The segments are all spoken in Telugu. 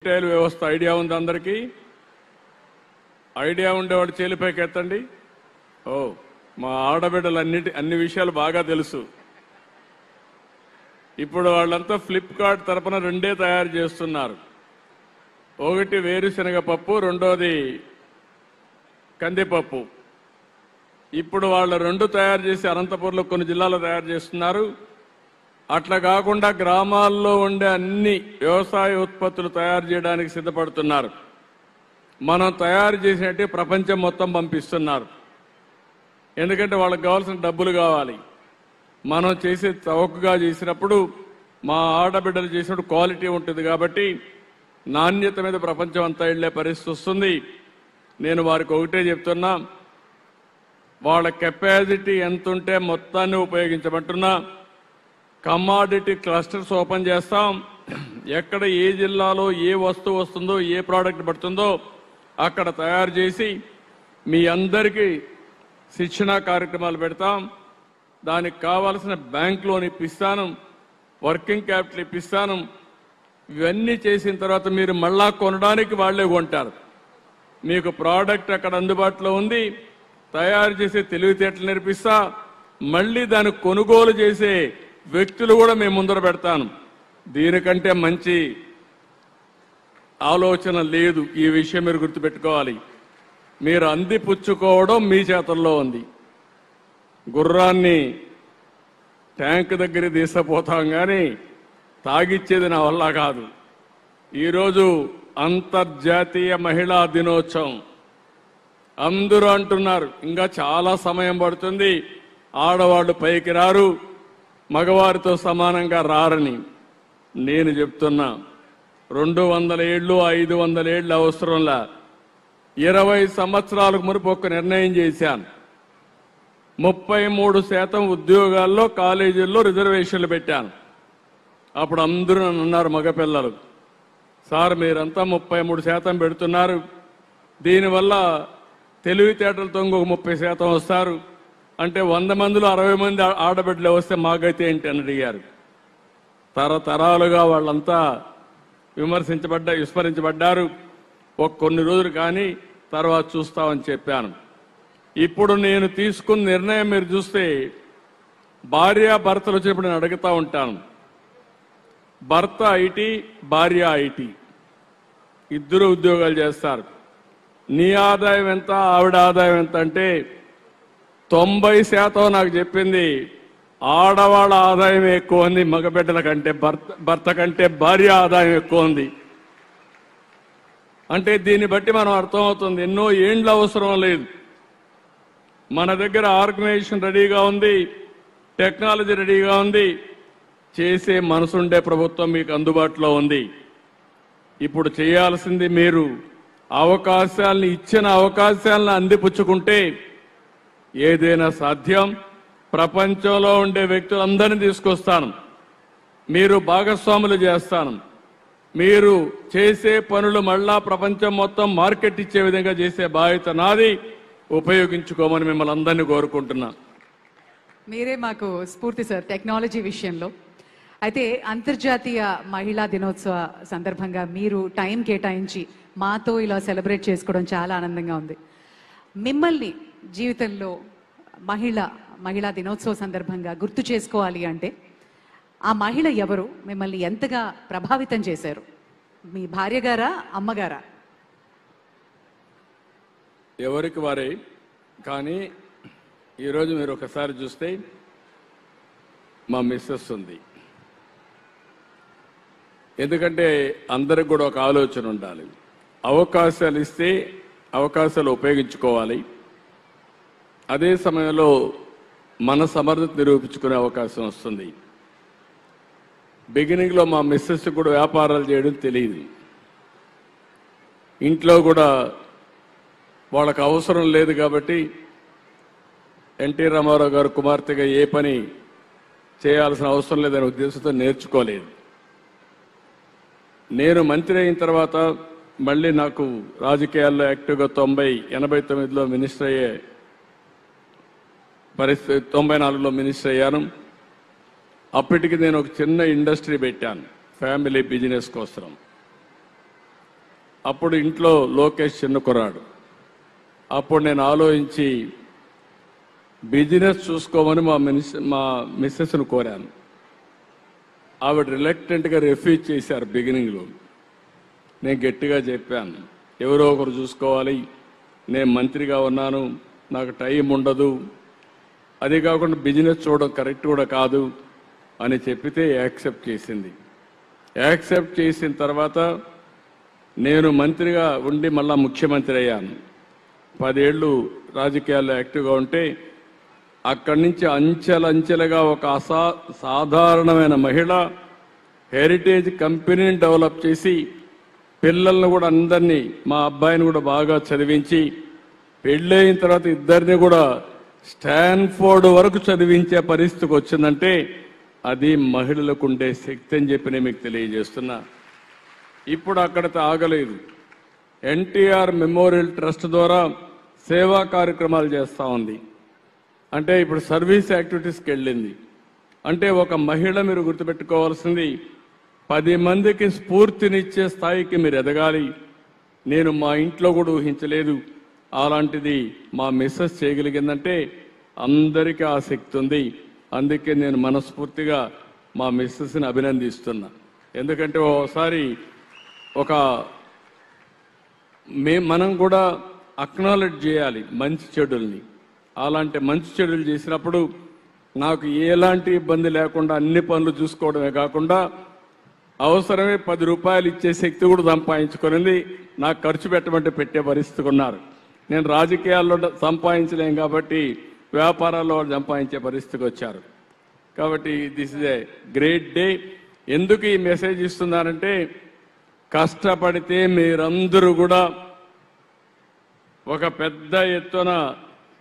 రిటైల్ వ్యవస్థ ఐడియా ఉంది అందరికీ? ఐడియా ఉండేవాడు చేలిపైకి ఎత్తండి. ఓ, మా ఆడబిడ్డలు అన్ని విషయాలు బాగా తెలుసు. ఇప్పుడు వాళ్ళంతా ఫ్లిప్కార్ట్ తరపున రెండే తయారు చేస్తున్నారు. ఒకటి వేరుశనగ పప్పు, రెండోది కందిపప్పు. ఇప్పుడు వాళ్ళు రెండు తయారు చేసి అనంతపురంలో కొన్ని జిల్లాల్లో తయారు చేస్తున్నారు. అట్లా కాకుండా గ్రామాల్లో ఉండే అన్ని వ్యవసాయ ఉత్పత్తులు తయారు చేయడానికి సిద్ధపడుతున్నారు. మనం తయారు చేసినట్టు ప్రపంచం మొత్తం పంపిస్తున్నారు. ఎందుకంటే వాళ్ళకి కావాల్సిన డబ్బులు కావాలి. మనం చేసే చౌకగా చేసినప్పుడు, మా ఆడబిడ్డలు చేసినప్పుడు క్వాలిటీ ఉంటుంది కాబట్టి నాణ్యత మీద ప్రపంచం అంతా వెళ్లే పరిస్థితి వస్తుంది. నేను వారికి ఒకటే చెప్తున్నా, వాళ్ళ కెపాసిటీ ఎంత ఉంటే మొత్తాన్ని ఉపయోగించమంటున్నా. కమాడిటీ క్లస్టర్స్ ఓపెన్ చేస్తాం. ఎక్కడ ఏ జిల్లాలో ఏ వస్తువు వస్తుందో, ఏ ప్రోడక్ట్ పడుతుందో అక్కడ తయారు చేసి మీ అందరికీ శిక్షణా కార్యక్రమాలు పెడతాం. దానికి కావాల్సిన బ్యాంక్ లోన్ ఇప్పిస్తాను, వర్కింగ్ క్యాపిటల్ ఇప్పిస్తాను. ఇవన్నీ చేసిన తర్వాత మీరు మళ్ళా కొనడానికి వాళ్లే కొంటారు. మీకు ప్రోడక్ట్ అక్కడ అందుబాటులో ఉంది. తయారు చేసే తెలివితేటలు నేర్పిస్తా. మళ్ళీ దాన్ని కొనుగోలు చేసే వ్యక్తులు కూడా మేము ముందర పెడతాను. దీనికంటే మంచి ఆలోచన లేదు. ఈ విషయం మీరు గుర్తుపెట్టుకోవాలి. మీరు అందిపుచ్చుకోవడం మీ చేతుల్లో ఉంది. గుర్రాన్ని ట్యాంక్ దగ్గర తీసుకుపోతాం కానీ తాగిచ్చేది నా వల్ల కాదు. ఈరోజు అంతర్జాతీయ మహిళా దినోత్సవం. అందరూ అంటున్నారు ఇంకా చాలా సమయం పడుతుంది, ఆడవాళ్లు పైకి రారు, మగవారితో సమానంగా రారని. నేను చెప్తున్నా, 200 ఏళ్ళు 500 ఏళ్ళు అవసరంలా 20 సంవత్సరాలకు మునుపు ఒక నిర్ణయం చేశాను. 33% ఉద్యోగాల్లో కాలేజీల్లో రిజర్వేషన్లు పెట్టాను. అప్పుడు అందరూ నన్ను అన్నారు, మగపిల్లలు, సార్ మీరంతా 33% పెడుతున్నారు, దీనివల్ల తెలివితేటలతో ఇంకొక 30% వస్తారు అంటే 100 మందిలో 60 మంది ఆడబిడ్డలు వస్తే మాకైతే ఏంటి అని అడిగారు. తరతరాలుగా వాళ్ళంతా విస్మరించబడ్డారు. కొన్ని రోజులు కానీ తర్వాత చూస్తామని చెప్పాను. ఇప్పుడు నేను తీసుకున్న నిర్ణయం మీరు చూస్తే, భార్యాభర్తలు వచ్చినప్పుడు నేను అడుగుతా ఉంటాను, భర్త ఐటీ, భార్య ఐటీ, ఇద్దరు ఉద్యోగాలు చేస్తారు. నీ ఆదాయం ఎంత, ఆవిడ ఆదాయం ఎంత అంటే 90% నాకు చెప్పింది ఆడవాళ్ళ ఆదాయం ఎక్కువ ఉంది, మగబిడ్డల కంటే భర్త కంటే భార్య ఆదాయం ఎక్కువ ఉంది. అంటే దీన్ని బట్టి మనం అర్థమవుతుంది ఎన్నో ఏండ్ల అవసరం లేదు. మన దగ్గర ఆర్గనైజేషన్ రెడీగా ఉంది, టెక్నాలజీ రెడీగా ఉంది, చేసే మనసుండే ప్రభుత్వం మీకు అందుబాటులో ఉంది. ఇప్పుడు చేయాల్సింది మీరు ఇచ్చిన అవకాశాలను అందిపుచ్చుకుంటే ఏదైనా సాధ్యం. ప్రపంచంలో ఉండే వ్యక్తులందరినీ తీసుకొస్తాను, మీరు భాగస్వాములు చేస్తాను. మీరు చేసే పనులు మళ్ళా ప్రపంచం మొత్తం మార్కెట్ ఇచ్చే విధంగా చేసే బాధ్యత నాది. ఉపయోగించుకోమని మిమ్మల్ని అందరినీ కోరుకుంటున్నా. మీరే మాకు స్ఫూర్తి సార్ టెక్నాలజీ విషయంలో. అయితే అంతర్జాతీయ మహిళా దినోత్సవ సందర్భంగా మీరు టైం కేటాయించి మాతో ఇలా చేసుకోవడం చాలా ఆనందంగా ఉంది. మిమ్మల్ని జీవితంలో మహిళా దినోత్సవ సందర్భంగా గుర్తు చేసుకోవాలి అంటే ఆ మహిళ ఎవరు, మిమ్మల్ని ఎంతగా ప్రభావితం చేశారు? మీ భార్య గారా, అమ్మగారా? ఎవరికి వారే. కానీ ఈరోజు మీరు ఒకసారి చూస్తే మా మిస్సెస్ ఉంది. ఎందుకంటే అందరికి కూడా ఒక ఆలోచన ఉండాలి. అవకాశాలు ఇస్తే అవకాశాలు ఉపయోగించుకోవాలి. అదే సమయంలో మన సమర్థత నిరూపించుకునే అవకాశం వస్తుంది. బిగినింగ్లో మా మిస్సెస్ కూడా వ్యాపారాలు చేయడం తెలియదు. ఇంట్లో కూడా వాళ్ళకు అవసరం లేదు కాబట్టి ఎన్టీ రామారావు గారు కుమార్తెగా ఏ పని చేయాల్సిన అవసరం లేదనే ఉద్దేశంతో నేర్చుకోలేదు. నేను మంత్రి అయిన తర్వాత మళ్ళీ నాకు రాజకీయాల్లో యాక్టివ్గా 89లో మినిస్టర్ అయ్యే పరిస్థితి, 94లో మినిస్టర్ అయ్యాను. అప్పటికి నేను ఒక చిన్న ఇండస్ట్రీ పెట్టాను ఫ్యామిలీ బిజినెస్ కోసం. అప్పుడు ఇంట్లో లోకేష్ చిన్న కుర్రాడు. అప్పుడు నేను ఆలోచించి బిజినెస్ చూసుకోమని మా మిస్సెస్ను కోరాను. ఆవిడ రిలక్టెంట్గా రిఫ్యూజ్ చేశారు బిగినింగ్లో. నేను గట్టిగా చెప్పాను, ఎవరో ఒకరు చూసుకోవాలి, నేను మంత్రిగా ఉన్నాను, నాకు టైం ఉండదు, అది కాకుండా బిజినెస్ చూడడం కరెక్ట్ కూడా కాదు అని చెప్పితే యాక్సెప్ట్ చేసింది. యాక్సెప్ట్ చేసిన తర్వాత నేను మంత్రిగా ఉండి మళ్ళా ముఖ్యమంత్రి అయ్యాను. 10 ఏళ్ళు రాజకీయాల్లో యాక్టివ్గా ఉంటే అక్కడి నుంచి అంచెలంచెలుగా ఒక సాధారణమైన మహిళ హెరిటేజ్ కంపెనీని డెవలప్ చేసి పిల్లలను కూడా అందరినీ, మా అబ్బాయిని కూడా బాగా చదివించి పెళ్ళైన తర్వాత ఇద్దరిని కూడా స్టాన్ఫోర్డ్ వరకు చదివించే పరిస్థితికి వచ్చిందంటే అది మహిళలకు ఉండే శక్తి అని చెప్పి నేను మీకు తెలియజేస్తున్నా. ఇప్పుడు అక్కడితో ఆగలేదు. ఎన్టీఆర్ మెమోరియల్ ట్రస్ట్ ద్వారా సేవా కార్యక్రమాలు చేస్తూ ఉంది. అంటే ఇప్పుడు సర్వీస్ యాక్టివిటీస్కి వెళ్ళింది. అంటే ఒక మహిళ మీరు గుర్తుపెట్టుకోవాల్సింది 10 మందికి స్ఫూర్తినిచ్చే స్థాయికి మీరు ఎదగాలి. నేను మా ఇంట్లో కూడా ఊహించలేదు. అలాంటిది మా మిస్సెస్ చేయగలిగిందంటే అందరికీ ఆ శక్తి ఉంది. అందుకే నేను మనస్ఫూర్తిగా మా మిస్సెస్ని అభినందిస్తున్నా. ఎందుకంటే ఓసారి మనం కూడా అక్నాలెడ్జ్ చేయాలి మంచి చెడుల్ని. అలాంటి మంచి చెడులు చేసినప్పుడు నాకు ఎలాంటి ఇబ్బంది లేకుండా అన్ని పనులు చూసుకోవడమే కాకుండా అవసరమే 10 రూపాయలు ఇచ్చే శక్తి కూడా సంపాదించుకుని నాకు ఖర్చు పెట్టమంటే పెట్టే పరిస్థితికి ఉన్నారు. నేను రాజకీయాల్లో సంపాదించలేం కాబట్టి వ్యాపారాల్లో సంపాదించే పరిస్థితికి వచ్చారు. కాబట్టి this is a great day. ఎందుకు ఈ మెసేజ్ ఇస్తున్నారంటే కష్టపడితే మీరందరూ కూడా ఒక పెద్ద ఎత్తున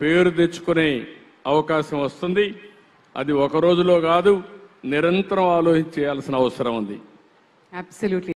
పేరు తెచ్చుకునే అవకాశం వస్తుంది. అది ఒక రోజులో కాదు, నిరంతరం ఆలోచించాల్సిన అవసరం ఉంది. అబ్సల్యూట్లీ.